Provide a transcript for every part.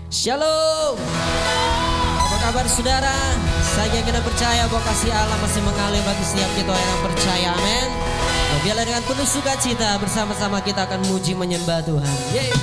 Shalom. Apa kabar saudara? Saya yakin dan percaya bahwa kasih Allah masih mengalir bagi setiap kita yang percaya. Amin. Biarlah dengan penuh sukacita bersama-sama kita akan muji menyembah Tuhan. Yeay.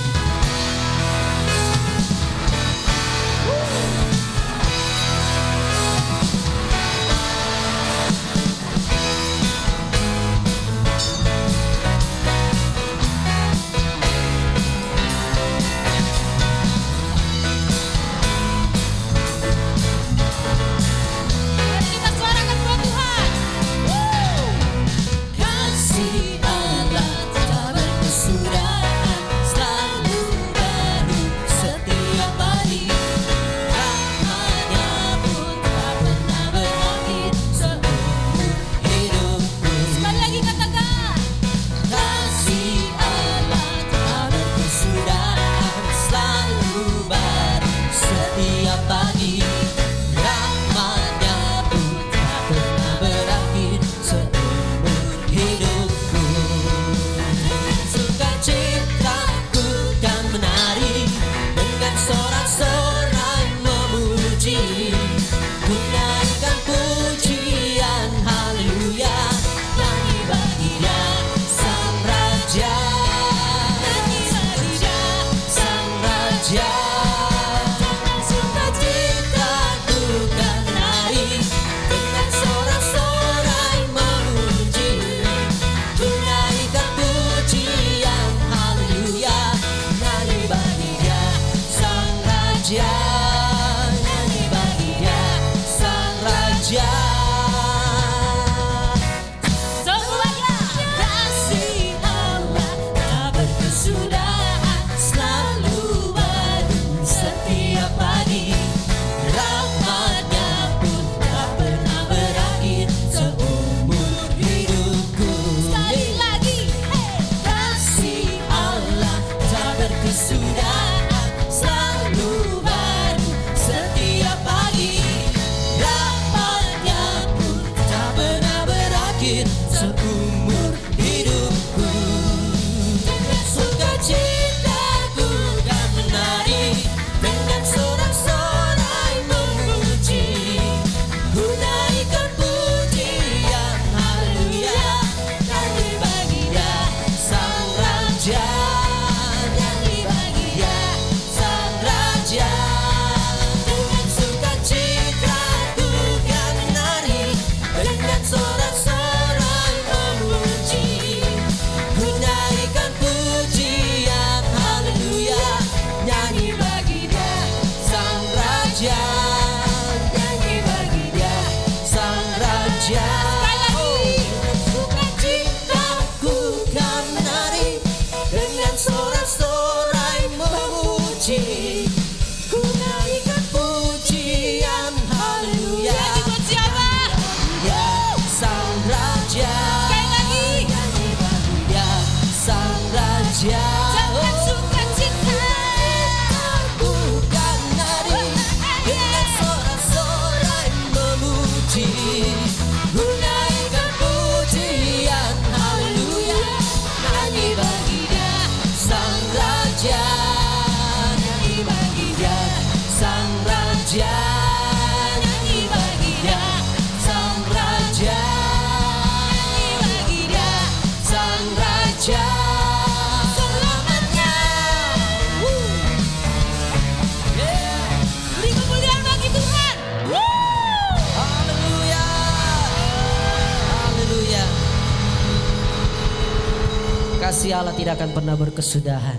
Kasih Allah tidak akan pernah berkesudahan.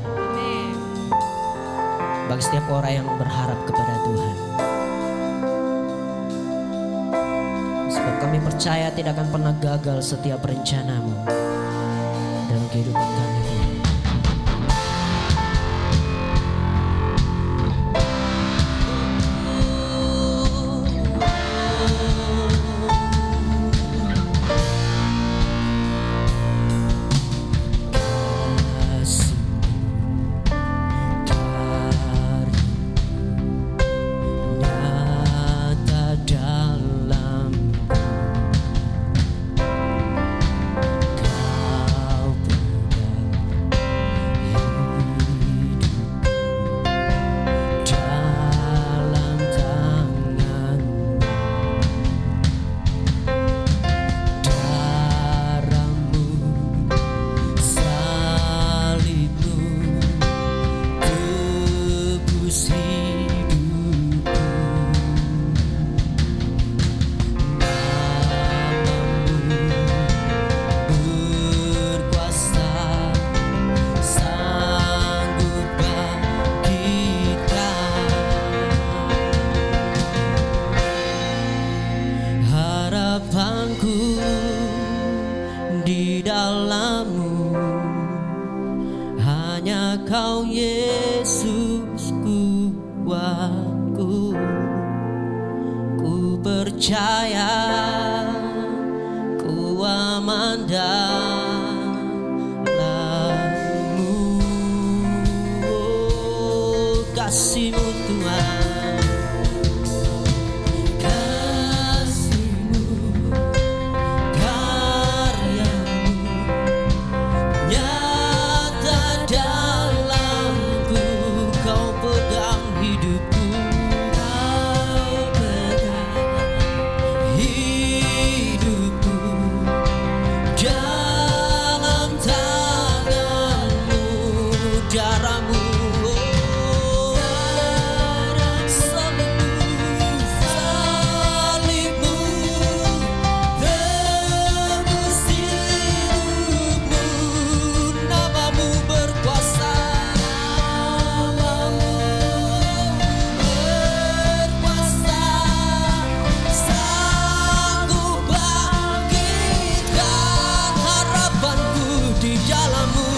Bagi setiap orang yang berharap kepada Tuhan. Sebab kami percaya tidak akan pernah gagal setiap rencanamu dalam kehidupan kami. kuatku. Ku percaya ku aman dalam-Mu. Oh, kasih-Mu Tuhan, kasih-Mu, karya-Mu nyata dalamku. Kau pegang hidupku, Kau pegang hidupku dalam tangan-Mu. Darah-Mu, oh, salib-Mu, salib-Mu tebus hidupmu. Nama-Mu berkuasa, Nama-Mu berkuasa, sanggup bangkitkan harapanku di dalam-Mu.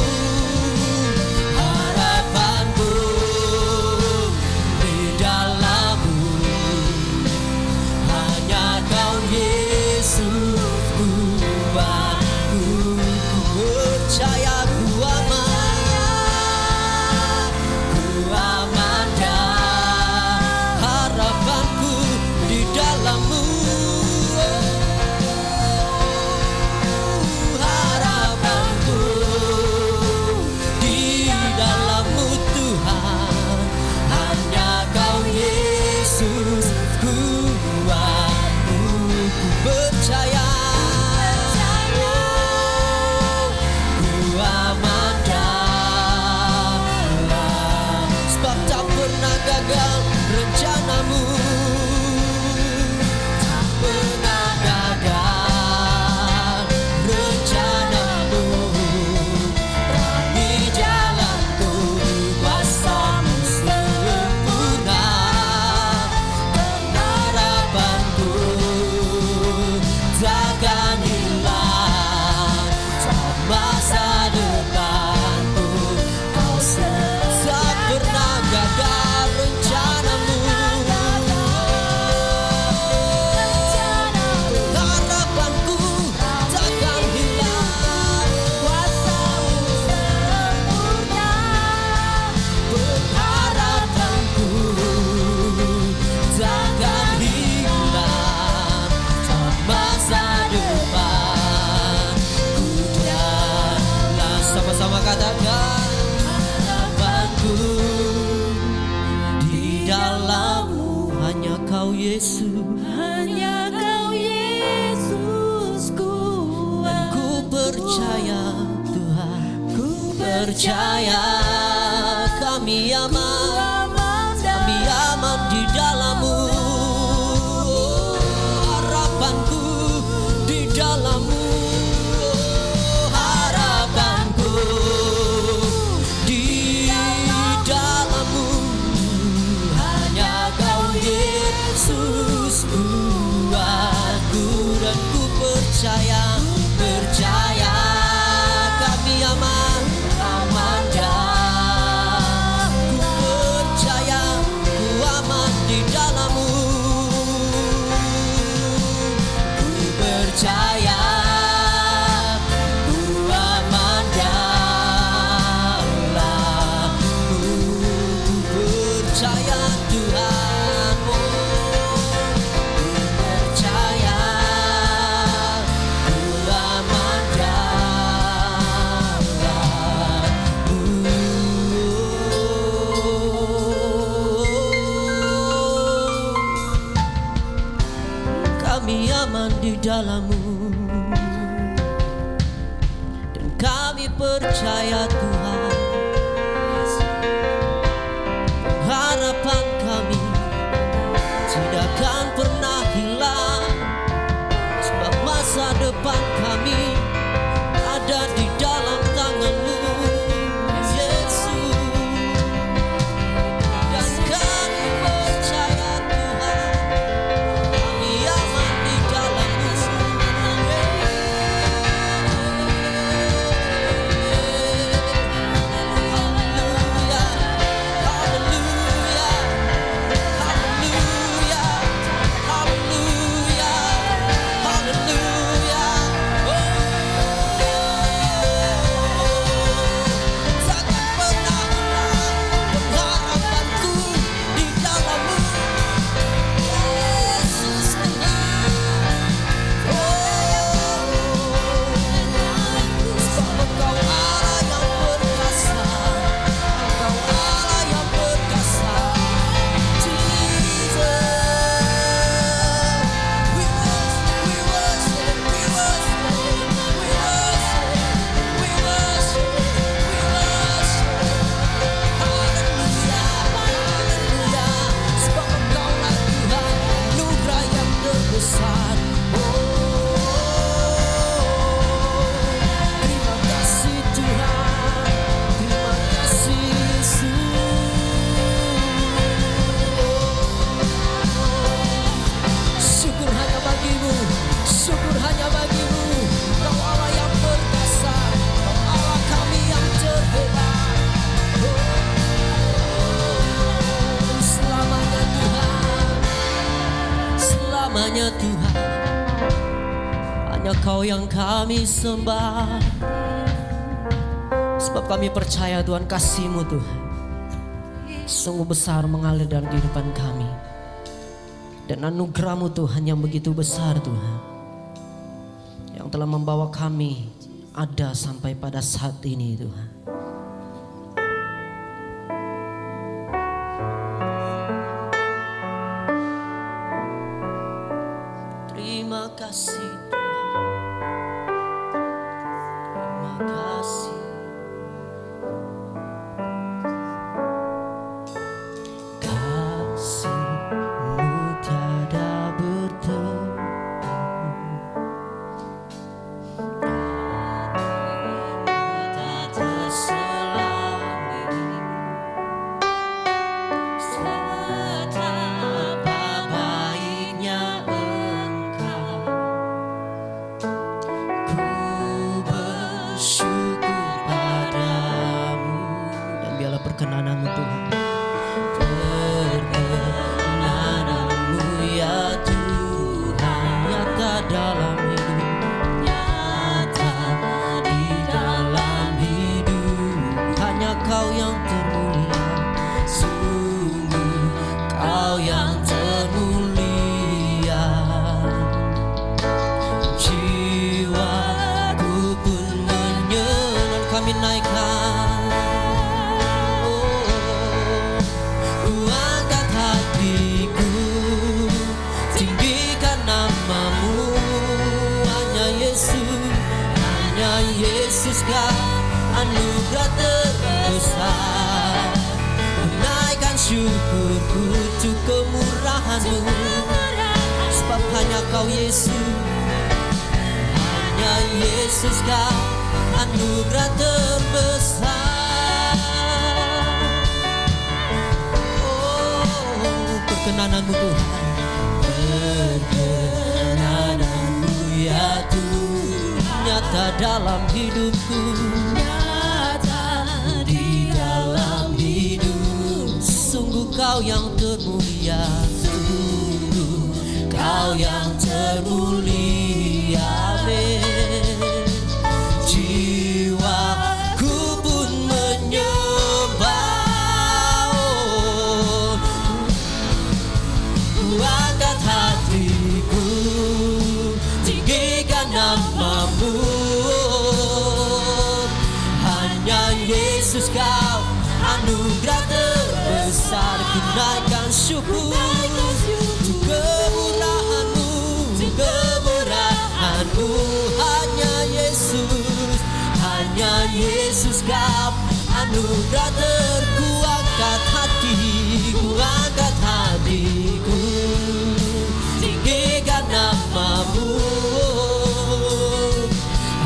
Harapanku di dalam-Mu, hanya Kau Yesus Tuhanku. Ku percaya ku aman dan harapanku di dalam-Mu. Harapanku di dalam-Mu Tuhan, hanya Kau Yesus kuatku. Ku percaya, oh, ku aman dalam, sebab tak pernah gagal rencana-Mu. Tak pernah gagal rencana-Mu. Terani jalanku, kuasa-Mu sempurna. Dan harapanku takkan hilang, sebab masa depanku Kau tak pernah gagal rencana-Mu. Harapanku takkan hilang, kuasa-Mu sempurna. Harapanku takkan hilang, sebab masa depanku dalam, sama-sama katakan, harapanku di dalam-Mu, hanya Kau Yesus. Hanya Kau Yesus kuat. Ku percaya Tuhan, ku percaya kami aman, kami aman di dalam-Mu. Harapanku di dalam-Mu, harapanku di dalam-Mu, hanya Kau Yesus kuatku. Dan ku percaya, percaya kami aman, aman dan ku percaya ku aman di dalam-Mu. Ku percaya ku aman dalam-Mu. Ku percaya Tuhan, ku percaya ku aman dalam-Mu. Kami aman di dalam-Mu, dan kami percaya Tuhan, harapan kami tidak akan pernah hilang, sebab masa depan kami ada di dalam tangan-Mu, Yesus. Dan kami percaya Tuhan, kami aman di dalam-Mu. hanya Tuhan, hanya Kau yang kami sembah. Sebab kami percaya Tuhan, kasih-Mu Tuhan sungguh besar mengalir dalam kehidupan kami. Dan anugerah-Mu Tuhan yang begitu besar Tuhan, yang telah membawa kami ada sampai pada saat ini Tuhan. Terima kasih Tuhan, terima kasih. Kasih-Mu tiada bertemu, tak terselangi. Betapa baiknya Engkau, ku bersyukur padamu. Dan biarlah perkenanan-Mu Tuhan, perkenanan-Mu ya Tuhan, nyata dalam hidup, nyata di dalam hidup. Hanya Kau yang termulia, sungguh Kau yang termulia. Jiwaku pun menyenang, kami naikkan. Ku angkat hatiku, tinggikan nama-Mu. Hanya Yesus Kau anugerah terbesar. Naikkan syukurku untuk kemurahan-Mu. Sebab hanya Kau Yesus, hanya Yesus Kau anugerah terbesar. Oh, perkenanan-Mu Tuhan, perkenanan-Mu ya Tuhan, nyata dalam hidupku, nyata di dalam hidup. Sungguh Kau yang termulia, sungguh Kau yang termulia. Amin. Jiwaku pun menyembah, oh, ku angkat hatiku, tinggikan nama-Mu. Hanya Yesus Kau anugerah terbesar. Ku naikkan syukur untuk kemurahan-Mu, kemurahan-Mu. Hanya Yesus Kau anugerah terkuangkat hatiku, angkat hatiku, tinggikan nama-Mu.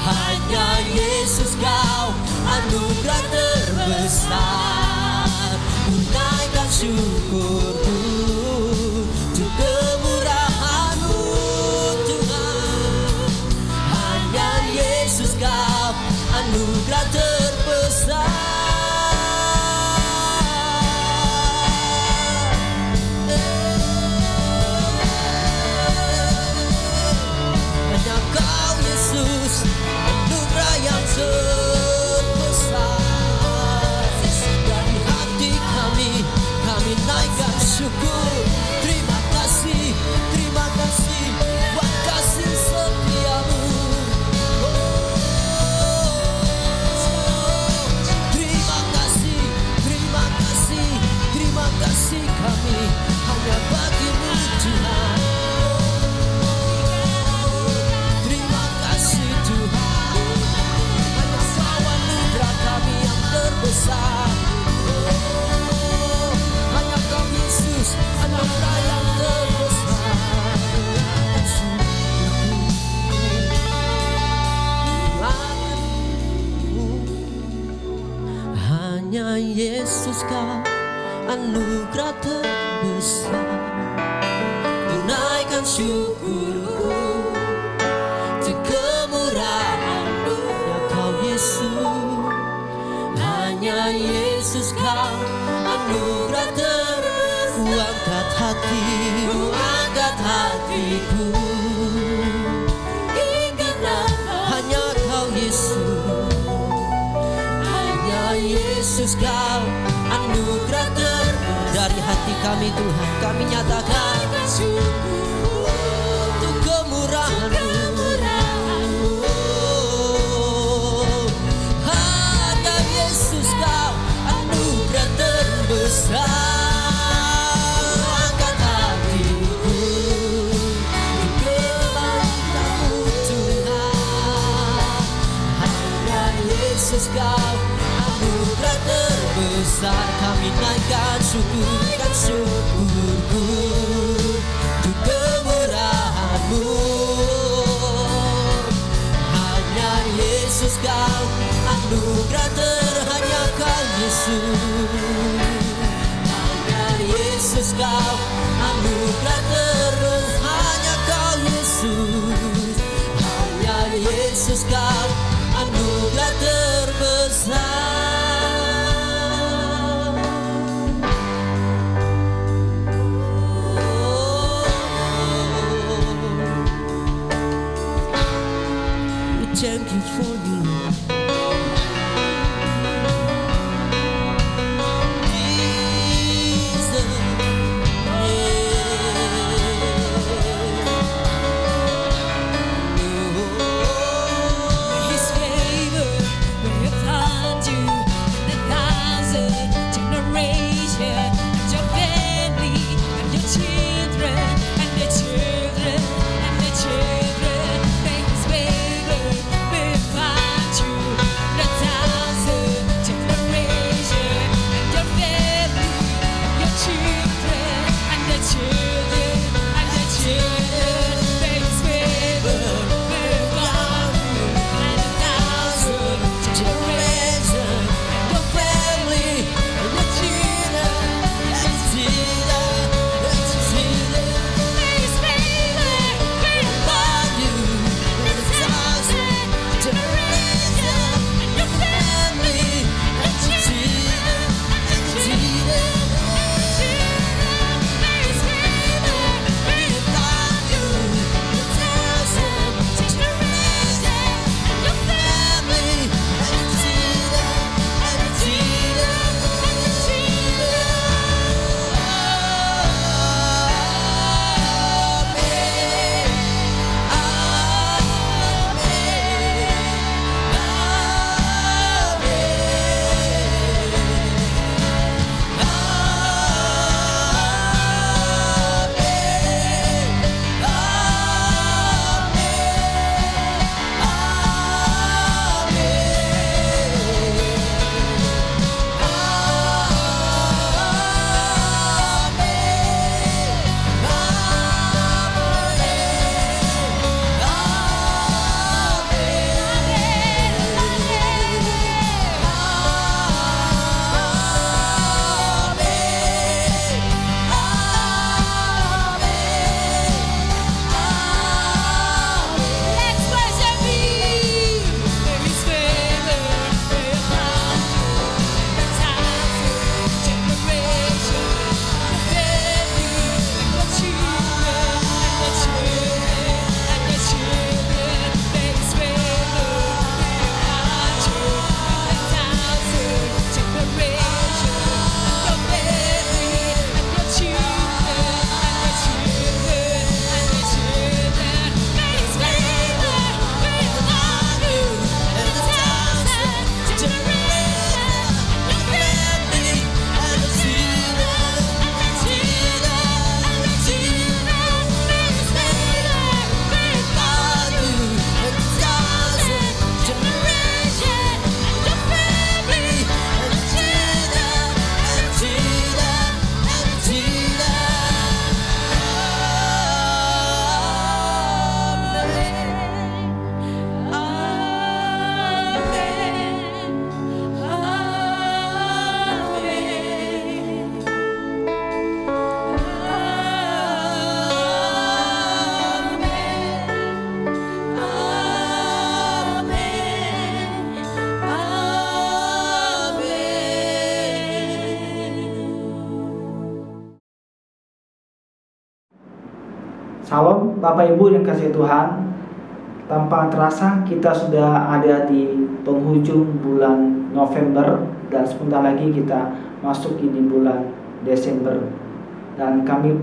Hanya Yesus Kau anugerah terbesar. Ku naikkan syukurku untuk kemurahan-Mu Tuhan. Hanya Yesus Kau anugerah terbesar. Hanya Kau Yesus anugerah yang terbesar. Dari hati kami naikkan syukur. Terima kasih buat kasih setia-Mu. Terima kasih kami hanya bagi-Mu Tuhan. Terima kasih Tuhan, hanya Kau anugerah kami yang terbesar. Hanya Kau Yesus anugerah yang terbesar. Hanya Yesus Kau anugerah terbesar. Tunaikan syukurku untuk kemurahan-Mu ya Kau Yesus. Hanya Yesus Kau anugerah terbesar. Ku angkat hati, ku angkat mengangkat hatiku. Ingatlah Hanya kau Yesus, hanya Yesus kau anugerah dari hati kami Tuhan. Kami nyatakan untuk kemurahan-Mu. Hanya Yesus kau anugerah terbesar. Angkat hatiku untuk kebanggaan-Mu Tuhan. Hanya Yesus kau anugerah terbesar. Kami naikkan syukurku untuk kemurahan-Mu. Hanya Yesus kau anugerah hanya kau Yesus. Hanya Yesus kau anugerah hanya kau Yesus. Hanya Yesus kau anugerah terbesar. Thank you for you, Lord. Jesus, His favor will find you in 1,000 generations, and your family, and your children, and their children, and their children. May His favor will find you in 1,000 generations, and your family, and your children, and their children, and their children. May His favor will find you in 1,000 generations, and your family, and your children, and their children. May His favor will find you in 1,000 generations, and your family, and your children, and their children, and their children. Salam Bapak Ibu yang kasih Tuhan. Tanpa terasa kita sudah ada di penghujung bulan November dan sebentar lagi kita masuki di bulan Desember. Dan kami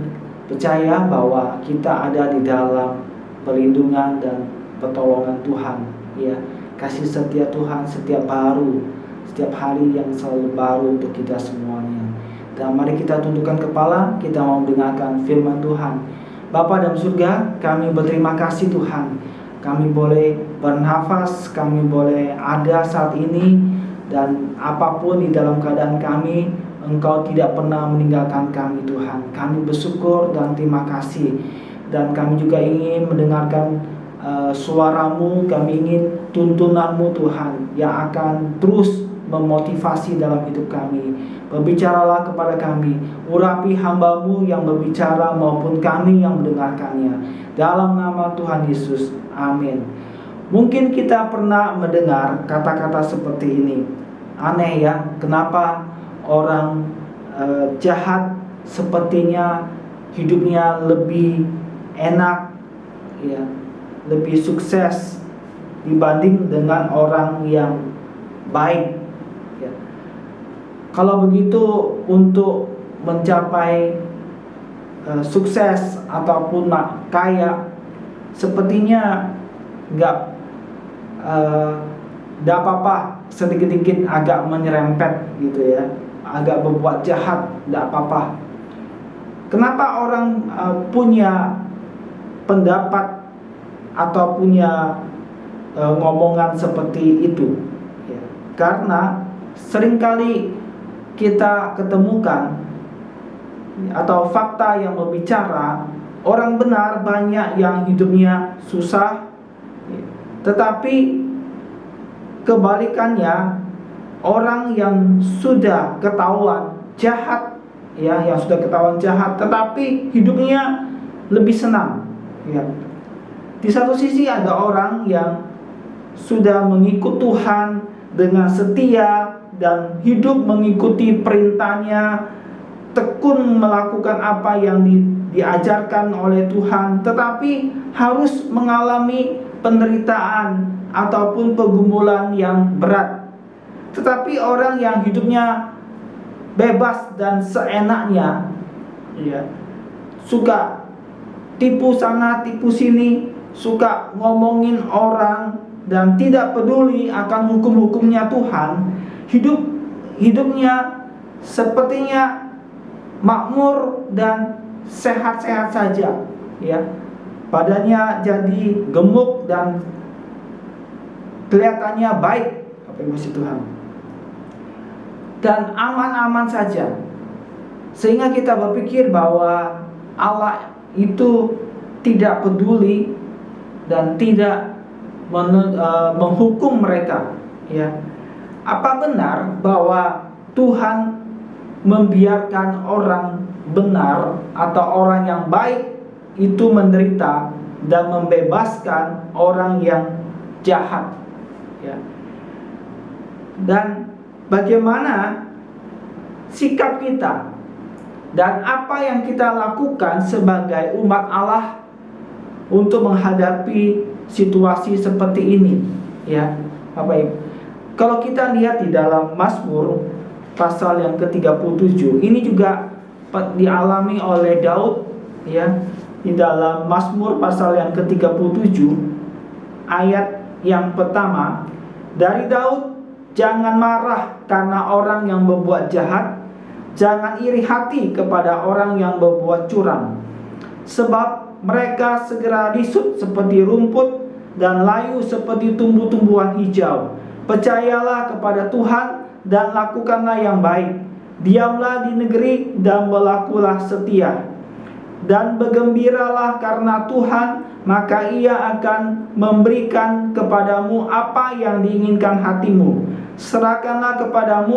percaya bahwa kita ada di dalam perlindungan dan pertolongan Tuhan. Ya, kasih setia Tuhan setiap hari yang selalu baru untuk kita semuanya. Dan mari kita tundukkan kepala, kita mau mendengarkan firman Tuhan. Bapa dalam surga, kami berterima kasih Tuhan. Kami boleh bernafas, kami boleh ada saat ini, dan apapun di dalam keadaan kami, Engkau tidak pernah meninggalkan kami Tuhan. Kami bersyukur dan terima kasih. Dan kami juga ingin mendengarkan suara-Mu, kami ingin tuntunan-Mu Tuhan yang akan terus memotivasi dalam hidup kami. Berbicaralah kepada kami, urapi hamba-Mu yang berbicara maupun kami yang mendengarkannya. Dalam nama Tuhan Yesus, amin. Mungkin kita pernah mendengar kata-kata seperti ini. Aneh ya, kenapa orang jahat sepertinya hidupnya lebih enak, ya, lebih sukses dibanding dengan orang yang baik. Ya. Kalau begitu, untuk mencapai sukses ataupun kaya, sepertinya nggak apa-apa sedikit-sedikit agak menyerempet gitu ya, agak berbuat jahat, nggak apa-apa. Kenapa orang punya pendapat atau punya ngomongan seperti itu? Ya, karena seringkali kita ketemukan atau fakta yang berbicara, orang benar banyak yang hidupnya susah, tetapi kebalikannya, orang yang sudah ketahuan jahat, ya, yang sudah ketahuan jahat, tetapi hidupnya lebih senang. Ya. Di satu sisi ada orang yang sudah mengikut Tuhan dengan setia dan hidup mengikuti perintahnya, tekun melakukan apa yang diajarkan oleh Tuhan, tetapi harus mengalami penderitaan ataupun pergumulan yang berat. Tetapi orang yang hidupnya bebas dan seenaknya, ya, suka tipu sana tipu sini, suka ngomongin orang dan tidak peduli akan hukum-hukumnya Tuhan, hidupnya sepertinya makmur dan sehat-sehat saja, ya. Badannya jadi gemuk dan kelihatannya baik, apa yang masih Tuhan, dan aman-aman saja. Sehingga kita berpikir bahwa Allah itu tidak peduli dan tidak menghukum mereka, ya. Apa benar bahwa Tuhan membiarkan orang benar atau orang yang baik itu menderita dan membebaskan orang yang jahat, ya? Dan bagaimana sikap kita dan apa yang kita lakukan sebagai umat Allah untuk menghadapi situasi seperti ini, ya, Bapak Ibu. Kalau kita lihat di dalam Mazmur pasal yang ke-37, ini juga dialami oleh Daud, ya. Di dalam Mazmur pasal yang ke-37 ayat yang pertama, dari Daud, jangan marah karena orang yang berbuat jahat, jangan iri hati kepada orang yang berbuat curang, sebab mereka segera risut seperti rumput dan layu seperti tumbuh-tumbuhan hijau. Percayalah kepada Tuhan dan lakukanlah yang baik. Diamlah di negeri dan berlakulah setia. Dan bergembiralah karena Tuhan, maka Ia akan memberikan kepadamu apa yang diinginkan hatimu. Serahkanlah kepada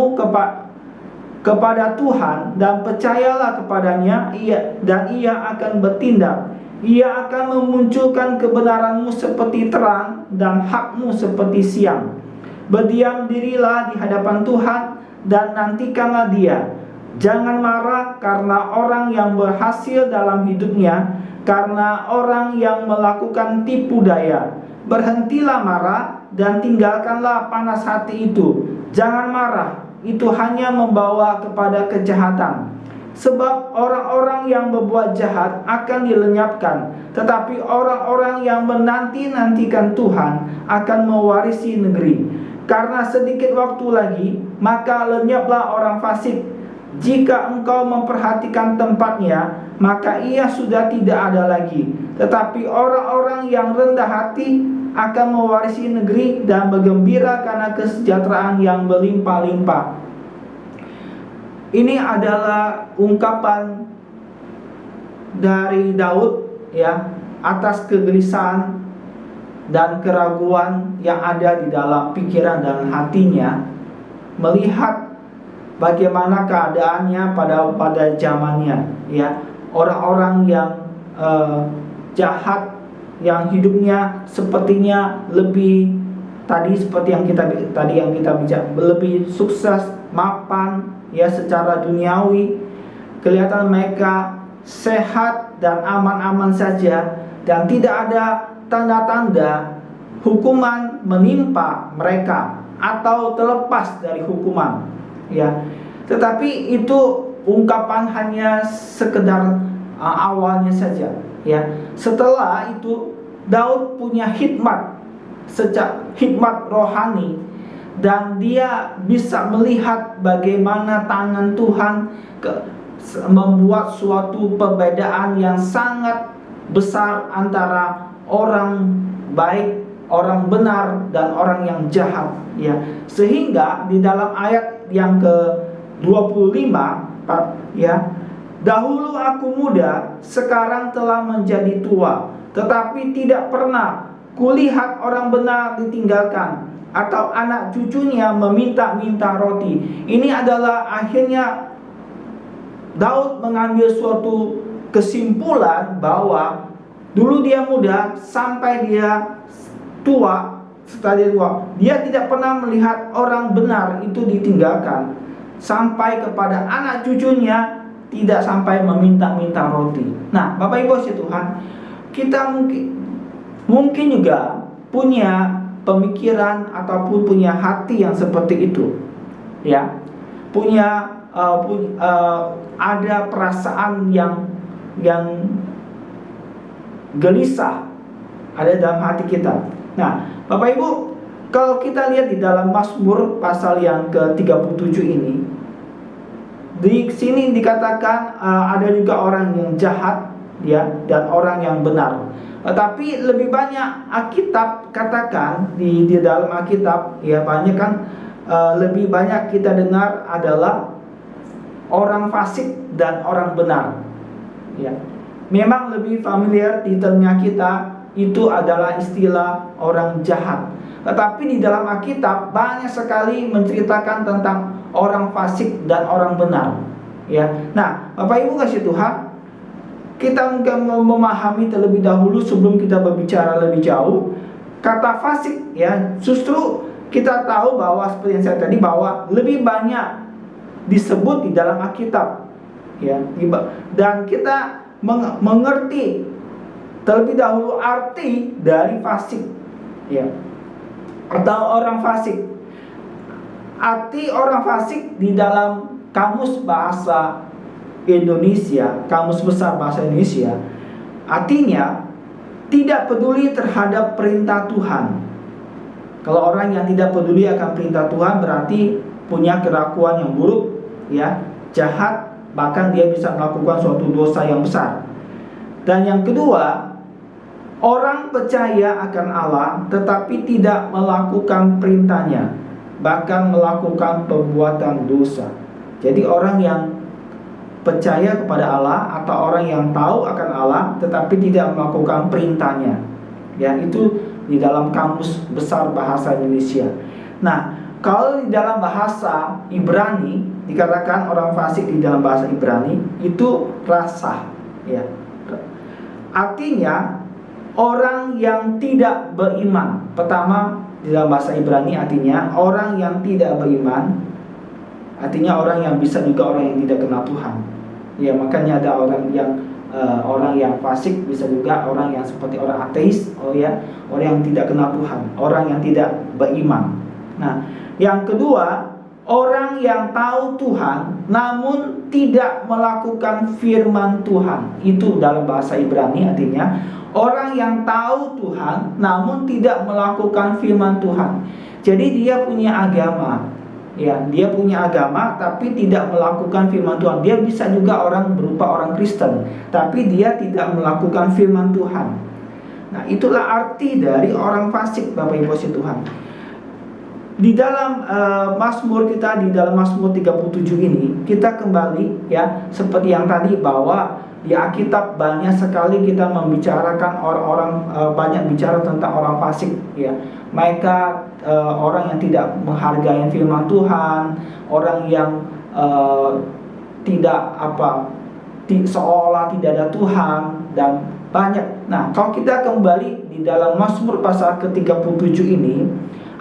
Tuhan dan percayalah kepadanya, dan Ia akan bertindak. Ia akan memunculkan kebenaranmu seperti terang dan hakmu seperti siang. Berdiam dirilah di hadapan Tuhan dan nantikanlah Dia. Jangan marah karena orang yang berhasil dalam hidupnya, karena orang yang melakukan tipu daya. Berhentilah marah dan tinggalkanlah panas hati itu. Jangan marah, itu hanya membawa kepada kejahatan. Sebab orang-orang yang berbuat jahat akan dilenyapkan, tetapi orang-orang yang menanti-nantikan Tuhan akan mewarisi negeri. Karena sedikit waktu lagi, maka lenyaplah orang fasik. Jika engkau memperhatikan tempatnya, maka ia sudah tidak ada lagi. Tetapi orang-orang yang rendah hati akan mewarisi negeri dan bergembira karena kesejahteraan yang berlimpah-limpah. Ini adalah ungkapan dari Daud ya, atas kegelisahan dan keraguan yang ada di dalam pikiran dan hatinya, melihat bagaimana keadaannya pada zamannya ya. Orang-orang yang jahat, yang hidupnya sepertinya lebih seperti yang kita bicara, lebih sukses, mapan ya secara duniawi. Kelihatan mereka sehat dan aman-aman saja, dan tidak ada tanda-tanda hukuman menimpa mereka atau terlepas dari hukuman ya. Tetapi itu ungkapan hanya sekedar awalnya saja ya. Setelah itu Daud punya hikmat, hikmat rohani, dan dia bisa melihat bagaimana tangan Tuhan membuat suatu perbedaan yang sangat besar antara orang baik, orang benar, dan orang yang jahat ya. Sehingga di dalam ayat yang ke-25 ya, dahulu aku muda, sekarang telah menjadi tua, tetapi tidak pernah kulihat orang benar ditinggalkan, atau anak cucunya meminta-minta roti. Ini adalah akhirnya Daud mengambil suatu kesimpulan bahwa dulu dia muda sampai dia tua. Setelah dia tua, dia tidak pernah melihat orang benar itu ditinggalkan, sampai kepada anak cucunya tidak sampai meminta-minta roti. Nah, Bapak Ibu kasih Tuhan, kita mungkin juga punya pemikiran ataupun punya hati yang seperti itu ya. Ada perasaan yang gelisah ada dalam hati kita. Nah, Bapak Ibu, kalau kita lihat di dalam Mazmur pasal yang ke-37 ini, di sini dikatakan ada juga orang yang jahat ya, dan orang yang benar. Tapi lebih banyak Alkitab katakan di dalam Alkitab ya, banyak kan lebih banyak kita dengar adalah orang fasik dan orang benar ya. Memang lebih familiar di telinga kita itu adalah istilah orang jahat. Tetapi di dalam Alkitab banyak sekali menceritakan tentang orang fasik dan orang benar ya. Nah, Bapak Ibu kasih Tuhan, kita mungkin memahami terlebih dahulu sebelum kita berbicara lebih jauh. Kata fasik ya, justru kita tahu bahwa seperti yang saya tadi, bahwa lebih banyak disebut di dalam Alkitab ya. Dan kita mengerti terlebih dahulu arti dari fasik ya, atau orang fasik. Arti orang fasik di dalam kamus bahasa Indonesia, kamus besar bahasa Indonesia, artinya tidak peduli terhadap perintah Tuhan. Kalau orang yang tidak peduli akan perintah Tuhan berarti punya kelakuan yang buruk ya, jahat, bahkan dia bisa melakukan suatu dosa yang besar. Dan yang kedua, orang percaya akan Allah tetapi tidak melakukan perintahnya, bahkan melakukan perbuatan dosa. Jadi orang yang percaya kepada Allah atau orang yang tahu akan Allah tetapi tidak melakukan perintahnya ya, itu di dalam kamus besar bahasa Indonesia. Nah, kalau di dalam bahasa Ibrani dikatakan orang fasik, di dalam bahasa Ibrani itu rasah ya. Artinya orang yang tidak beriman. Pertama, di dalam bahasa Ibrani artinya orang yang tidak beriman, artinya orang yang bisa juga orang yang tidak kenal Tuhan ya. Makanya ada orang yang orang yang fasik, bisa juga orang yang seperti orang ateis, orang yang tidak kenal Tuhan, orang yang tidak beriman. Nah, yang kedua, orang yang tahu Tuhan namun tidak melakukan firman Tuhan. Itu dalam bahasa Ibrani artinya orang yang tahu Tuhan namun tidak melakukan firman Tuhan. Jadi dia punya agama, dia punya agama tapi tidak melakukan firman Tuhan. Dia bisa juga berupa orang Kristen, tapi dia tidak melakukan firman Tuhan. Nah, itulah arti dari orang fasik, Bapak Ibu Tuhan. Di dalam Mazmur kita, di dalam Mazmur 37 ini, kita kembali seperti yang tadi, bahwa di Alkitab banyak sekali kita membicarakan orang-orang, banyak bicara tentang orang fasik, Mereka orang yang tidak menghargai firman Tuhan, orang yang seolah tidak ada Tuhan, dan banyak. Nah, kalau kita kembali di dalam Mazmur pasal ke-37 ini,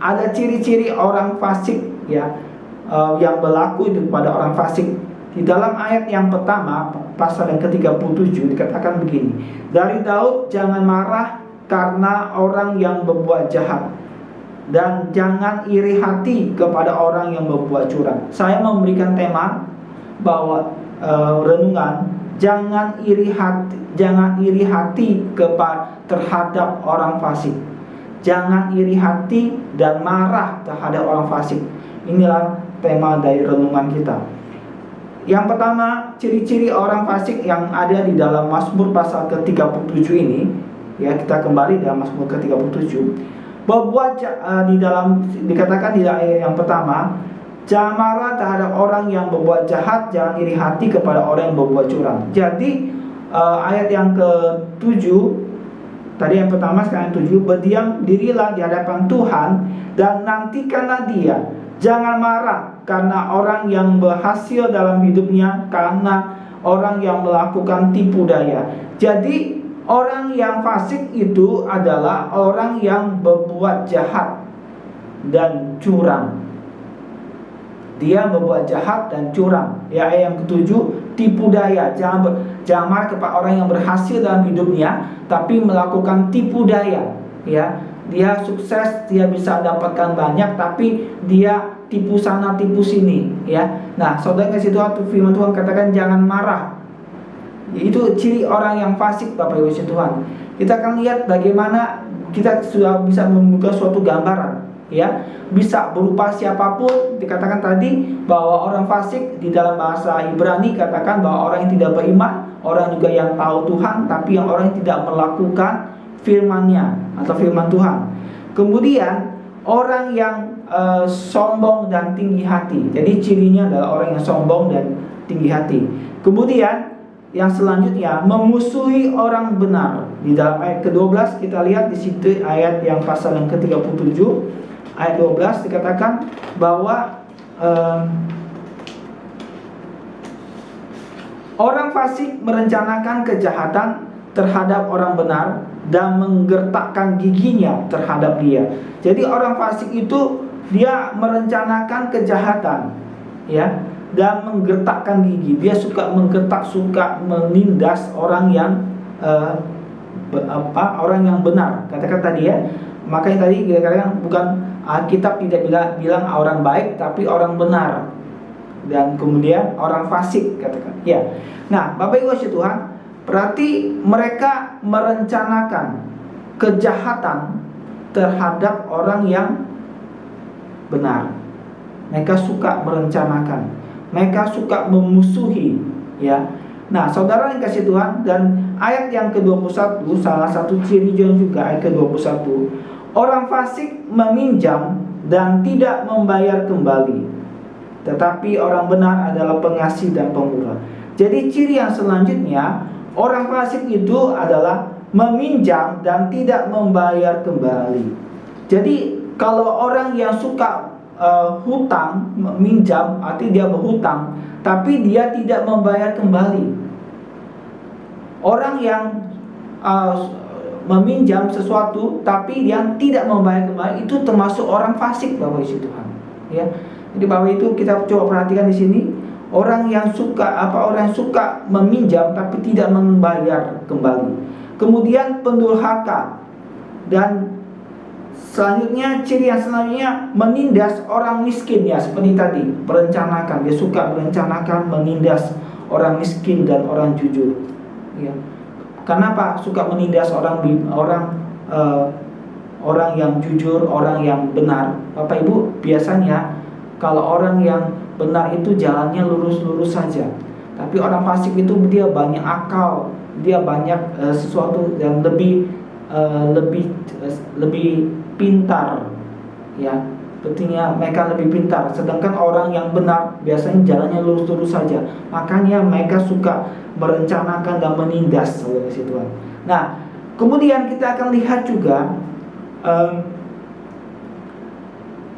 ada ciri-ciri orang fasik yang berlaku itu kepada orang fasik. Di dalam ayat yang pertama, pasal yang ke-37 dikatakan begini, dari Daud, jangan marah karena orang yang berbuat jahat, dan jangan iri hati kepada orang yang berbuat curang. Saya memberikan tema bahwa renungan, jangan iri hati terhadap orang fasik. Jangan iri hati dan marah terhadap orang fasik. Inilah tema dari renungan kita. Yang pertama, ciri-ciri orang fasik yang ada di dalam Mazmur pasal ke-37 ini, kita kembali dalam Mazmur ke-37. Dikatakan di ayat yang pertama, jangan marah terhadap orang yang berbuat jahat, jangan iri hati kepada orang yang berbuat curang. Jadi ayat yang ke-7, tadi yang pertama, sekarang yang 7, berdiam dirilah di hadapan Tuhan dan nantikanlah Dia. Jangan marah karena orang yang berhasil dalam hidupnya, karena orang yang melakukan tipu daya. Jadi orang yang fasik itu adalah orang yang berbuat jahat dan curang. Dia berbuat jahat dan curang. Ayat yang ke-7, tipu daya. Jangan marah kepada orang yang berhasil dalam hidupnya, tapi melakukan tipu daya. Dia sukses, dia bisa dapatkan banyak, tapi dia tipu sana, tipu sini. Nah, saudara kasih Tuhan, firman Tuhan katakan jangan marah. Itu ciri orang yang fasik, Bapak Ibu Tuhan. Kita akan lihat bagaimana kita sudah bisa membuka suatu gambaran. Bisa berupa siapapun. Dikatakan tadi bahwa orang fasik di dalam bahasa Ibrani katakan bahwa orang yang tidak beriman, orang juga yang tahu Tuhan, tapi yang orang yang tidak melakukan firman-Nya atau firman Tuhan. Kemudian orang yang sombong dan tinggi hati. Jadi cirinya adalah orang yang sombong dan tinggi hati. Kemudian yang selanjutnya, memusuhi orang benar. Di dalam ayat ke-12 kita lihat di situ, ayat yang pasal yang ke-37 ayat 12 dikatakan bahwa orang fasik merencanakan kejahatan terhadap orang benar dan menggertakkan giginya terhadap dia. Jadi orang fasik itu dia merencanakan kejahatan, dan menggertakkan gigi. Dia suka menggertak, suka menindas orang yang orang yang benar. Katakan tadi makanya tadi kita katakan bukan Alkitab tidak bilang orang baik, tapi orang benar. Dan kemudian orang fasik, katakan. Nah, Bapak Ibu Tuhan, berarti mereka merencanakan kejahatan terhadap orang yang benar. Mereka suka merencanakan, mereka suka memusuhi. Nah, saudara yang kasih Tuhan, dan ayat yang ke-21, salah satu ciri juga ayat ke-21, orang fasik meminjam dan tidak membayar kembali, tetapi orang benar adalah pengasih dan pemurah. Jadi ciri yang selanjutnya, orang fasik itu adalah meminjam dan tidak membayar kembali. Jadi kalau orang yang suka hutang, minjam, artinya dia berhutang, tapi dia tidak membayar kembali. Orang yang meminjam sesuatu tapi yang tidak membayar kembali, itu termasuk orang fasik, Bapak Ibu Tuhan. Jadi Bapak itu kita coba perhatikan di sini, Orang yang suka meminjam tapi tidak membayar kembali. Kemudian pendurhaka. Dan selanjutnya, ciri yang selanjutnya, menindas orang miskin, ya seperti tadi, merencanakan. Dia suka merencanakan, menindas orang miskin dan orang jujur, ya. Kenapa suka menindas orang yang jujur, orang yang benar? Bapak Ibu, biasanya kalau orang yang benar itu jalannya lurus-lurus saja, tapi orang fasik itu dia banyak akal, dia banyak sesuatu yang lebih pintar, ya. Sepertinya mereka lebih pintar. Sedangkan orang yang benar biasanya jalannya lurus-lurus saja. Makanya mereka suka merencanakan dan menindas, saudara kasih Tuhan. Nah, kemudian kita akan lihat juga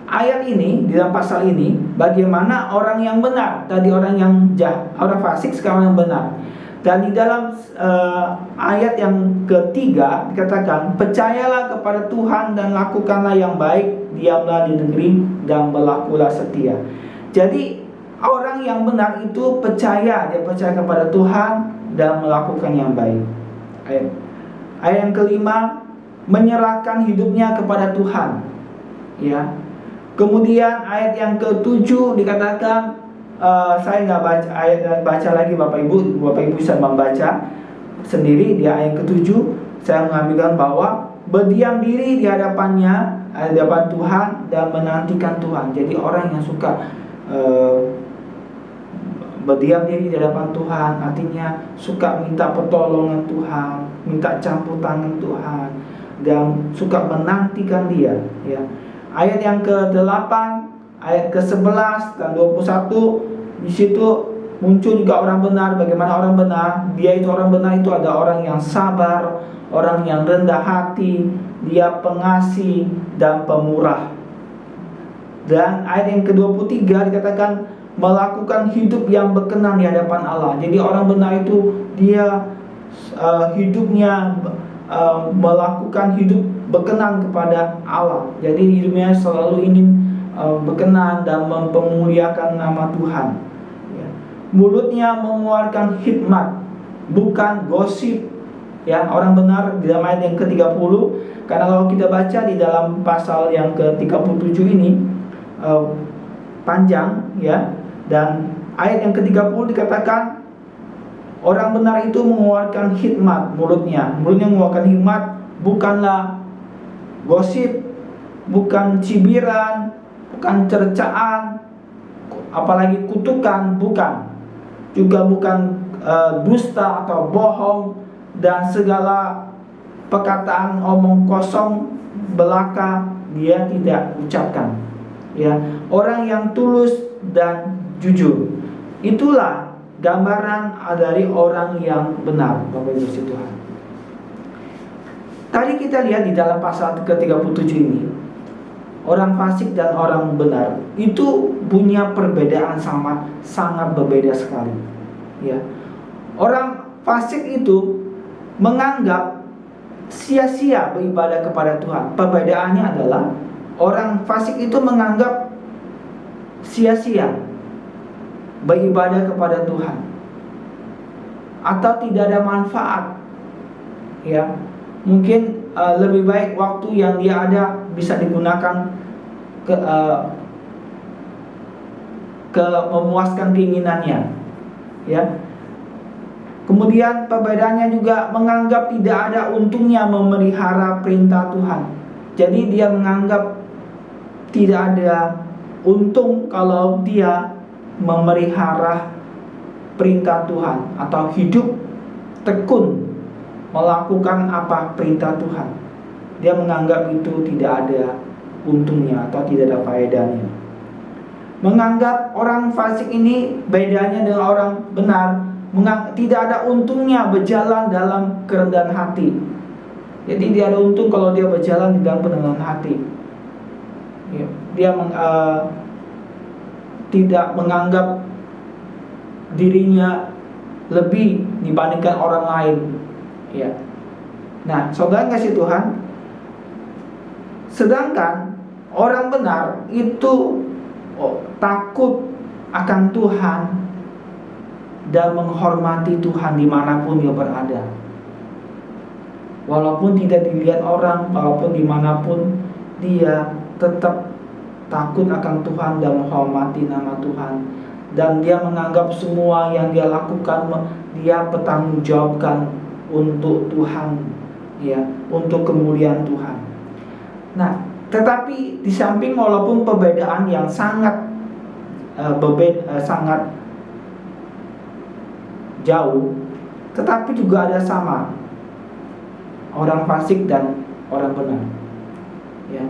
ayat ini, di dalam pasal ini, bagaimana orang yang benar. Tadi orang yang orang fasik, sekarang yang benar. Dan di dalam ayat yang ketiga dikatakan, percayalah kepada Tuhan dan lakukanlah yang baik, diamlah di negeri dan berlakulah setia. Jadi orang yang benar itu dia percaya kepada Tuhan dan melakukan yang baik. Ayat yang kelima, menyerahkan hidupnya kepada Tuhan, ya. Kemudian ayat yang ketujuh dikatakan, saya nggak baca lagi, Bapak Ibu bisa membaca sendiri. Di ayat ketujuh saya mengambilkan bahwa berdiam diri di hadapan Tuhan dan menantikan Tuhan. Jadi orang yang suka berdiam diri di hadapan Tuhan, artinya suka minta pertolongan Tuhan, minta campur tangan Tuhan, dan suka menantikan Dia, ya. Ayat yang ke-8, ayat ke-11 dan 21, di situ muncul juga orang benar. Bagaimana orang benar? Orang benar itu ada orang yang sabar, orang yang rendah hati, dia pengasih dan pemurah. Dan ayat yang ke-23 dikatakan melakukan hidup yang berkenan di hadapan Allah. Jadi orang benar itu dia hidupnya melakukan hidup berkenan kepada Allah. Jadi hidupnya selalu ingin berkenan dan mempermuliakan nama Tuhan, ya. Mulutnya mengeluarkan hikmat, bukan gosip, ya. Orang benar di dalam ayat yang ke-30. Karena kalau kita baca di dalam pasal yang ke-37 ini panjang, ya. Dan ayat yang ke-30 dikatakan orang benar itu mengeluarkan hikmat, mulutnya mengeluarkan hikmat, bukanlah gosip, bukan cibiran, bukan cercaan, apalagi kutukan, bukan. Juga bukan dusta atau bohong dan segala perkataan omong kosong belaka dia tidak ucapkan, ya. Orang yang tulus dan jujur, itulah gambaran dari orang yang benar, Bapak Ibu Tuhan. Tadi kita lihat di dalam pasal ke-37 ini, orang fasik dan orang benar itu punya perbedaan sangat berbeda sekali, ya. Orang fasik itu menganggap sia-sia beribadah kepada Tuhan. Perbedaannya adalah orang fasik itu menganggap sia-sia beribadah kepada Tuhan, atau tidak ada manfaat, ya. Mungkin lebih baik waktu yang dia ada bisa digunakan ke memuaskan keinginannya, ya. Kemudian perbedaannya juga menganggap tidak ada untungnya memelihara perintah Tuhan. Jadi dia menganggap tidak ada untung kalau dia memelihara perintah Tuhan atau hidup tekun melakukan apa perintah Tuhan. Dia menganggap itu tidak ada untungnya atau tidak ada faedahnya. Menganggap orang fasik ini bedanya dengan orang benar, tidak ada untungnya berjalan dalam kerendahan hati. Jadi dia ada untung kalau dia berjalan di dalam kerendahan hati. Dia tidak menganggap dirinya lebih dibandingkan orang lain, ya. Nah, saudara kasih Tuhan, sedangkan orang benar itu takut akan Tuhan dan menghormati Tuhan dimanapun dia berada. Walaupun tidak dilihat orang, walaupun dimanapun, dia tetap takut akan Tuhan dan menghormati nama Tuhan. Dan dia menganggap semua yang dia lakukan, dia bertanggungjawabkan untuk Tuhan, ya, untuk kemuliaan Tuhan. Nah, tetapi di samping walaupun perbedaan yang sangat sangat jauh, tetapi juga ada sama orang fasik dan orang benar. Ya.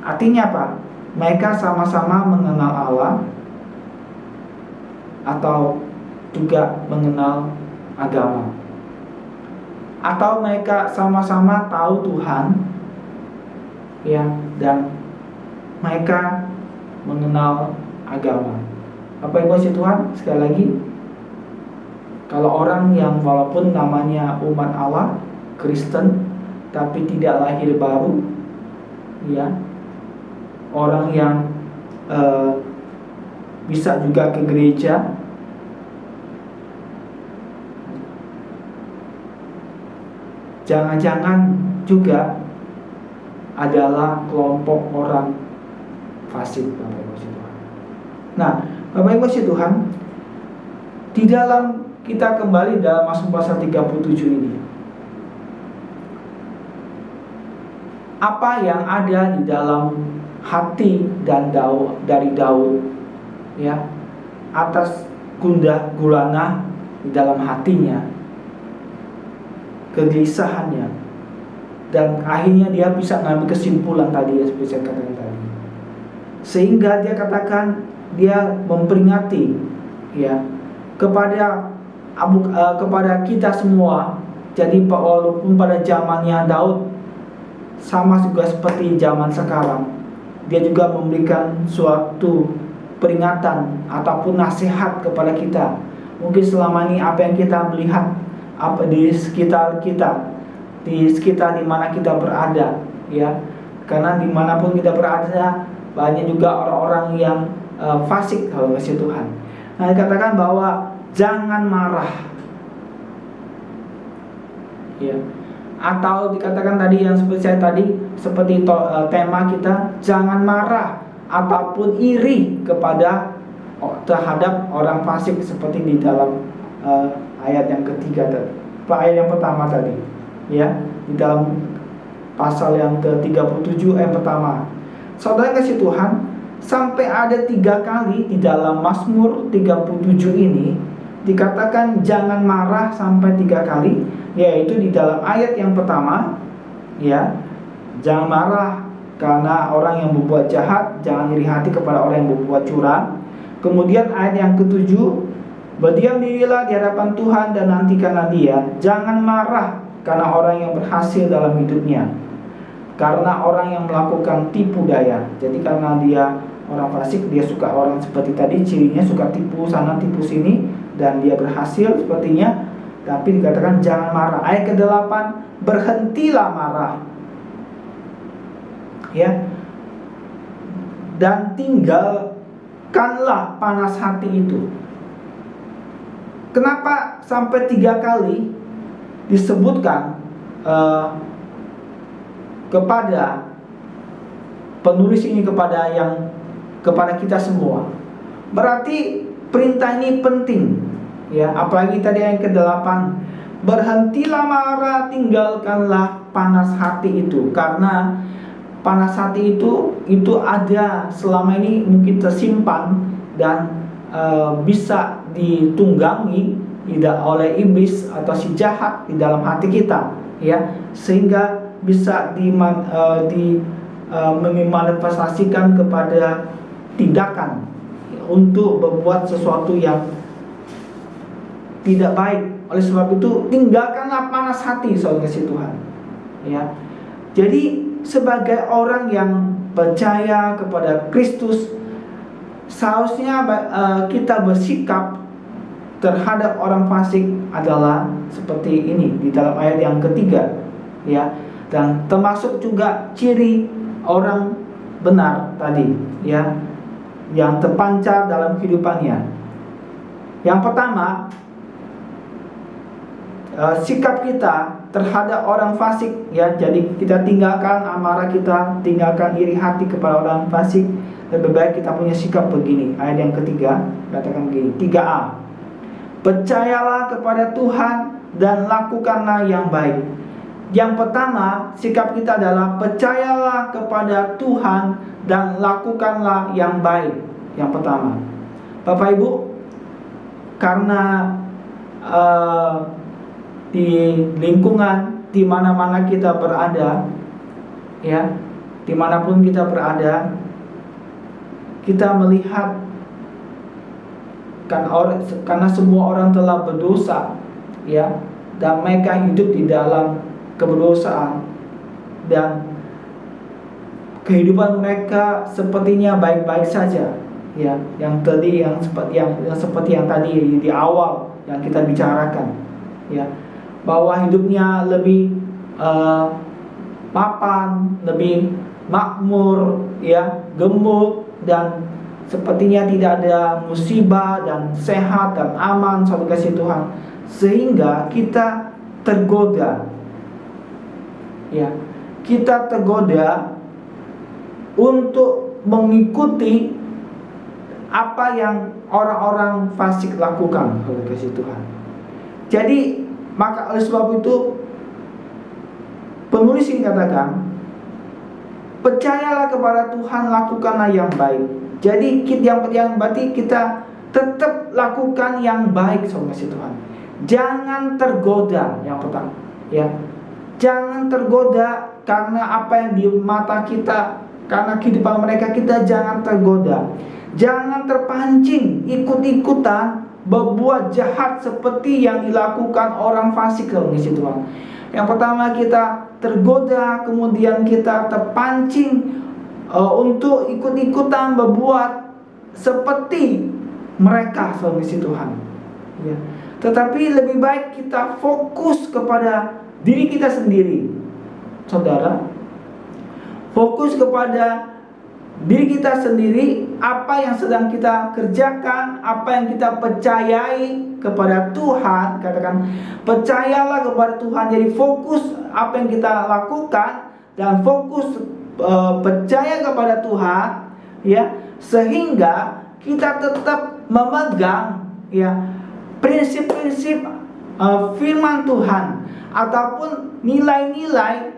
Artinya apa? Mereka sama-sama mengenal Allah atau juga mengenal agama. Atau mereka sama-sama tahu Tuhan, ya, dan mereka mengenal agama. Apa yang maksud Tuhan? Sekali lagi, kalau orang yang walaupun namanya umat Allah, Kristen, tapi tidak lahir baru, ya, orang yang bisa juga ke gereja, jangan-jangan juga adalah kelompok orang fasik, Bapak Ibu Tuhan. Nah, Bapak Ibu Tuhan, di dalam kita kembali dalam Mazmur pasal 37 ini, apa yang ada di dalam hati dan dari Daud, ya, atas gundah gulana di dalam hatinya, kegelisahannya, dan akhirnya dia bisa ngambil kesimpulan tadi, ya, seperti saya katakan tadi, sehingga dia katakan, dia memperingati, ya, kepada kita semua. Jadi walaupun pada zamannya Daud sama juga seperti zaman sekarang, dia juga memberikan suatu peringatan ataupun nasihat kepada kita. Mungkin selama ini apa yang kita melihat apa di sekitar kita, di sekitar dimana kita berada, ya, karena dimanapun kita berada banyak juga orang-orang yang fasik kalau kasih Tuhan. Nah, dikatakan bahwa jangan marah, ya, atau dikatakan tadi yang seperti saya tadi, seperti tema kita, jangan marah ataupun iri terhadap orang fasik, seperti di dalam ayat yang ketiga tadi, ayat yang pertama tadi, ya, di dalam pasal yang ke-37 ayat pertama. Saudara kasih Tuhan, sampai ada 3 kali di dalam Mazmur 37 ini dikatakan jangan marah sampai 3 kali, yaitu di dalam ayat yang pertama, ya, jangan marah karena orang yang berbuat jahat, jangan iri hati kepada orang yang berbuat curang. Kemudian ayat yang ke-7, berdiam dirilah di hadapan Tuhan dan nantikanlah Dia, jangan marah karena orang yang berhasil dalam hidupnya, karena orang yang melakukan tipu daya. Jadi karena dia orang fasik, dia suka orang seperti tadi, cirinya suka tipu sana tipu sini, dan dia berhasil sepertinya. Tapi dikatakan jangan marah. Ayat ke-8, berhentilah marah, ya, dan tinggalkanlah panas hati itu. Kenapa sampai 3 kali disebutkan kepada penulis ini, kepada kita semua? Berarti perintah ini penting, ya. Apalagi tadi yang ke-8, berhentilah marah, tinggalkanlah panas hati itu. Karena panas hati itu ada selama ini mungkin tersimpan dan bisa ditunggangi oleh iblis atau si jahat di dalam hati kita, ya, sehingga bisa dimanifestasikan kepada tindakan untuk berbuat sesuatu yang tidak baik. Oleh sebab itu, tinggalkanlah panas hati, saudara kasih Tuhan, ya. Jadi sebagai orang yang percaya kepada Kristus, seharusnya kita bersikap terhadap orang fasik adalah seperti ini di dalam ayat yang ketiga, ya. Dan termasuk juga ciri orang benar tadi, ya, yang terpancar dalam kehidupannya. Yang pertama, sikap kita terhadap orang fasik, ya. Jadi kita tinggalkan amarah kita, tinggalkan iri hati kepada orang fasik. Lebih baik kita punya sikap begini. Ayat yang ketiga katakan begini, 3A. Percayalah kepada Tuhan dan lakukanlah yang baik. Yang pertama, sikap kita adalah percayalah kepada Tuhan dan lakukanlah yang baik. Yang pertama, Bapak Ibu, karena di lingkungan di mana-mana kita berada, ya, dimanapun kita berada, kita melihat karena semua orang telah berdosa, ya, dan mereka hidup di dalam keberdosaan, dan kehidupan mereka sepertinya baik-baik saja, ya, yang seperti yang tadi di awal yang kita bicarakan, ya, bahwa hidupnya lebih mapan, lebih makmur, ya, gemuk, dan sepertinya tidak ada musibah, dan sehat dan aman, saudara kasih Tuhan. Sehingga kita tergoda, ya, kita tergoda untuk mengikuti apa yang orang-orang fasik lakukan, saudara kasih Tuhan. Jadi maka oleh sebab itu penulis ini katakan, percayalah kepada Tuhan, lakukanlah yang baik. Jadi yang berarti kita tetap lakukan yang baik, saudara kasih Tuhan. Jangan tergoda, yang pertama, ya. Jangan tergoda karena apa yang di mata kita, karena kehidupan mereka, kita jangan tergoda. Jangan terpancing ikut-ikutan berbuat jahat seperti yang dilakukan orang fasik, saudara kasih Tuhan. Yang pertama, kita tergoda, kemudian kita terpancing untuk ikut-ikutan berbuat seperti mereka, saudara kasih Tuhan, ya. Tetapi lebih baik kita fokus kepada diri kita sendiri, saudara. Fokus kepada diri kita sendiri, apa yang sedang kita kerjakan, apa yang kita percayai kepada Tuhan. Katakan, percayalah kepada Tuhan. Jadi fokus apa yang kita lakukan dan fokus percaya kepada Tuhan, ya, sehingga kita tetap memegang, ya, prinsip-prinsip firman Tuhan ataupun nilai-nilai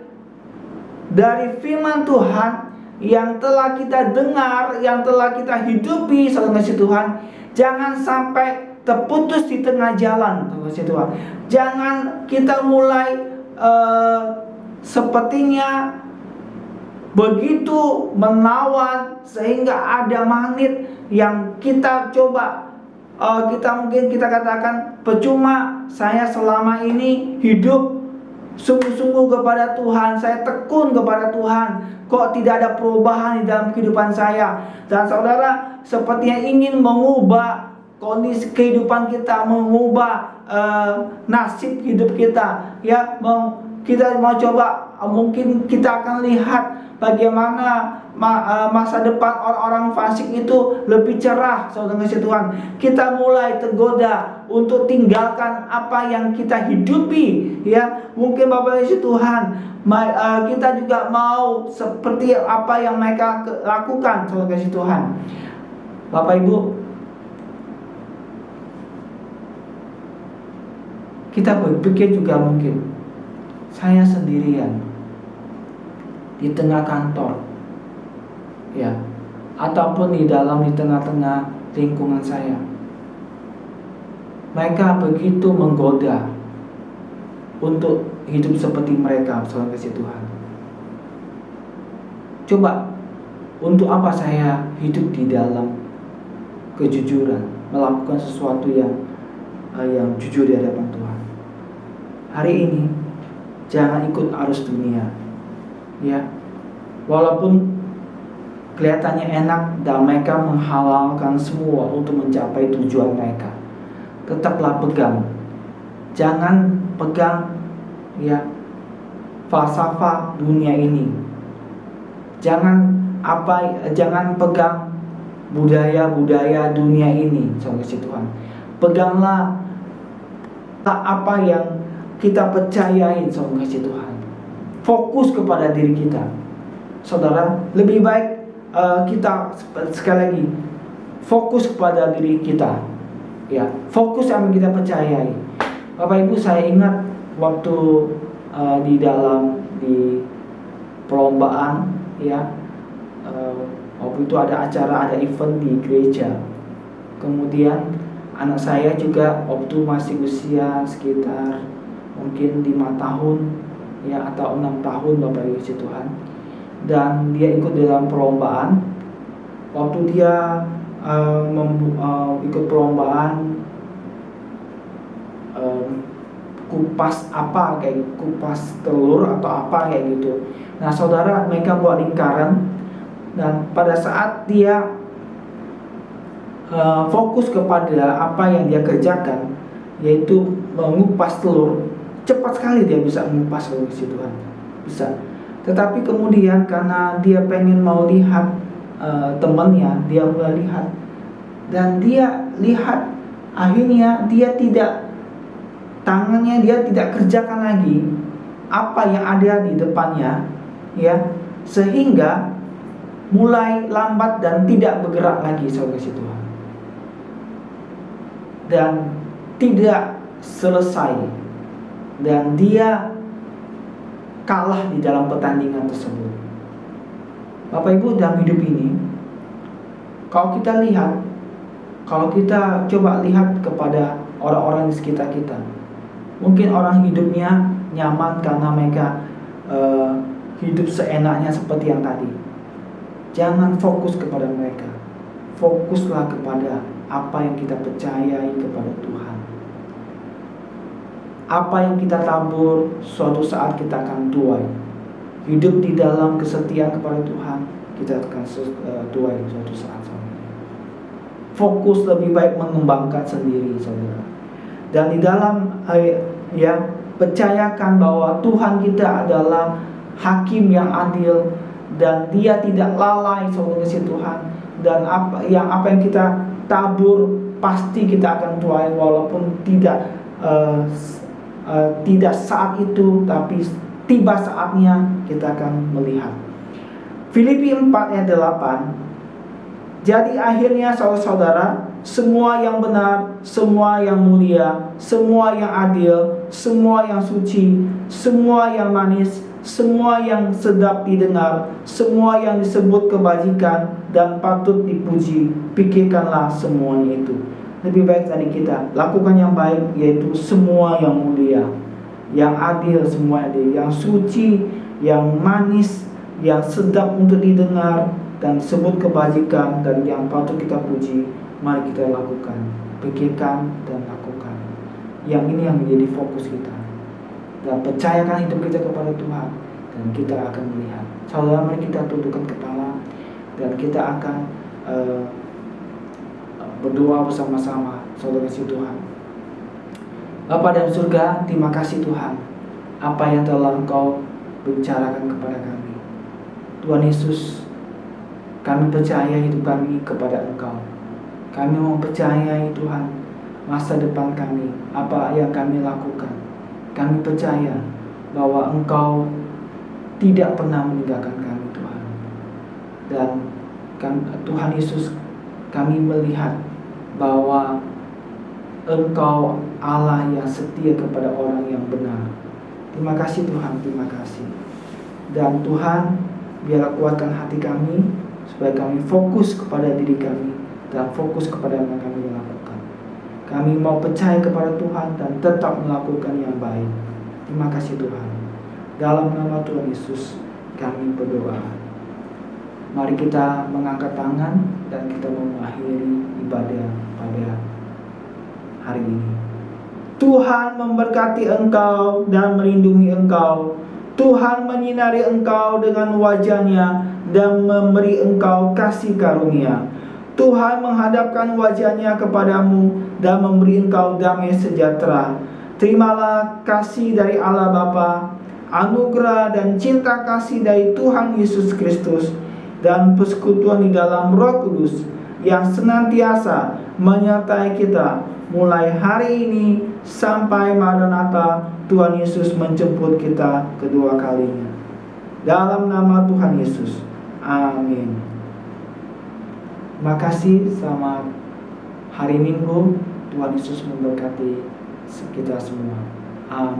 dari firman Tuhan yang telah kita dengar, yang telah kita hidupi, saudara kasih Tuhan. Jangan sampai terputus di tengah jalan, saudara kasih Tuhan. Jangan kita mulai sepertinya begitu menawan sehingga ada magnet yang kita coba, kita katakan, percuma saya selama ini hidup sungguh-sungguh kepada Tuhan, saya tekun kepada Tuhan, kok tidak ada perubahan di dalam kehidupan saya. Dan saudara sepertinya ingin mengubah kondisi kehidupan kita, mengubah nasib hidup kita, ya. Kita mau coba, mungkin kita akan lihat bagaimana masa depan orang-orang fasik itu lebih cerah, saudara kasih Tuhan. Kita mulai tergoda untuk tinggalkan apa yang kita hidupi, ya. Mungkin Bapak kasih Tuhan, kita juga mau seperti apa yang mereka lakukan, saudara kasih Tuhan. Bapak Ibu, kita berpikir juga mungkin saya sendirian di tengah kantor, ya, ataupun di tengah-tengah lingkungan saya. Mereka begitu menggoda untuk hidup seperti mereka, saudara kasih Tuhan. Coba, untuk apa saya hidup di dalam kejujuran, melakukan sesuatu yang jujur di hadapan Tuhan? Hari ini jangan ikut arus dunia, ya. Walaupun kelihatannya enak dan mereka menghalalkan semua untuk mencapai tujuan mereka, tetaplah pegang. Jangan pegang, ya, falsafah dunia ini. Jangan pegang budaya-budaya dunia ini, saudara kasih Tuhan. Peganglah apa yang kita percayain sama kasih Tuhan. Fokus kepada diri kita. Saudara, lebih baik kita sekali lagi fokus kepada diri kita. Ya, fokus yang kita percayai. Bapak Ibu, saya ingat waktu di perlombaan, ya, waktu itu ada acara, ada event di gereja. Kemudian anak saya juga waktu masih usia sekitar mungkin 5 tahun, ya, atau 6 tahun, Bapak Ibu Tuhan. Dan dia ikut dalam perlombaan. Waktu dia ikut perlombaan kupas apa, kayak kupas telur atau apa kayak gitu. Nah saudara, mereka buat lingkaran, dan pada saat dia fokus kepada apa yang dia kerjakan, yaitu mengupas telur, cepat sekali dia bisa mengupas telur Tuhan, bisa. Tetapi kemudian karena dia pengen mau lihat temannya, dia mulai lihat, dan dia lihat akhirnya dia tidak, tangannya dia tidak kerjakan lagi apa yang ada di depannya, ya, sehingga mulai lambat dan tidak bergerak lagi saudara Tuhan. Dan tidak selesai, dan dia kalah di dalam pertandingan tersebut. Bapak Ibu, dalam hidup ini, kalau kita lihat, kalau kita coba lihat kepada orang-orang di sekitar kita, mungkin orang hidupnya nyaman karena mereka hidup seenaknya seperti yang tadi. Jangan fokus kepada mereka, fokuslah kepada apa yang kita percayai kepada Tuhan. Apa yang kita tabur, suatu saat kita akan tuai. Hidup di dalam kesetiaan kepada Tuhan, kita akan tuai suatu saat. Fokus lebih baik mengembangkan sendiri, saudara. Dan di dalam ya, percayakan bahwa Tuhan kita adalah hakim yang adil, dan Dia tidak lalai, saudara Tuhan. Dan apa yang kita tabur pasti kita akan tuai, walaupun tidak saat itu, tapi tiba saatnya kita akan melihat. Filipi 4 ayat 8. Jadi akhirnya saudara-saudara, semua yang benar, semua yang mulia, semua yang adil, semua yang suci, semua yang manis, semua yang sedap didengar, semua yang disebut kebajikan dan patut dipuji, pikirkanlah semuanya itu. Lebih baik tadi kita lakukan yang baik, yaitu semua yang mulia, yang adil, semua adil, yang suci, yang manis, yang sedap untuk didengar, dan disebut kebajikan, dan yang patut kita puji. Mari kita lakukan, pikirkan dan lakukan. Yang ini yang menjadi fokus kita. Dan percayakan hidup kita kepada Tuhan, dan kita akan melihat. Saudara, mari kita tundukkan kepala, dan kita akan berdoa bersama-sama, saudara kasih Tuhan. Bapa dalam surga, terima kasih Tuhan, apa yang telah Engkau bicarakan kepada kami. Tuhan Yesus, kami percaya hidup kami kepada Engkau. Kami mau percayai Tuhan masa depan kami, apa yang kami lakukan. Kami percaya bahwa Engkau tidak pernah meninggalkan kami, Tuhan. Dan Tuhan Yesus, kami melihat bahwa Engkau Allah yang setia kepada orang yang benar. Terima kasih Tuhan, terima kasih. Dan Tuhan, biarlah kuatkan hati kami, supaya kami fokus kepada diri kami, dan fokus kepada yang kami lakukan. Kami mau percaya kepada Tuhan dan tetap melakukan yang baik. Terima kasih Tuhan. Dalam nama Tuhan Yesus kami berdoa. Mari kita mengangkat tangan dan kita mengakhiri ibadah pada hari ini. Tuhan memberkati engkau dan melindungi engkau. Tuhan menyinari engkau dengan wajah-Nya dan memberi engkau kasih karunia. Tuhan menghadapkan wajah-Nya kepadamu dan memberi engkau damai sejahtera. Terimalah kasih dari Allah Bapa, anugerah dan cinta kasih dari Tuhan Yesus Kristus, dan persekutuan di dalam Roh Kudus yang senantiasa menyertai kita mulai hari ini sampai Maranatha Tuhan Yesus menjemput kita kedua kalinya. Dalam nama Tuhan Yesus, amin. Terima kasih, selamat hari Minggu. Tuhan Yesus memberkati kita semua. Amin.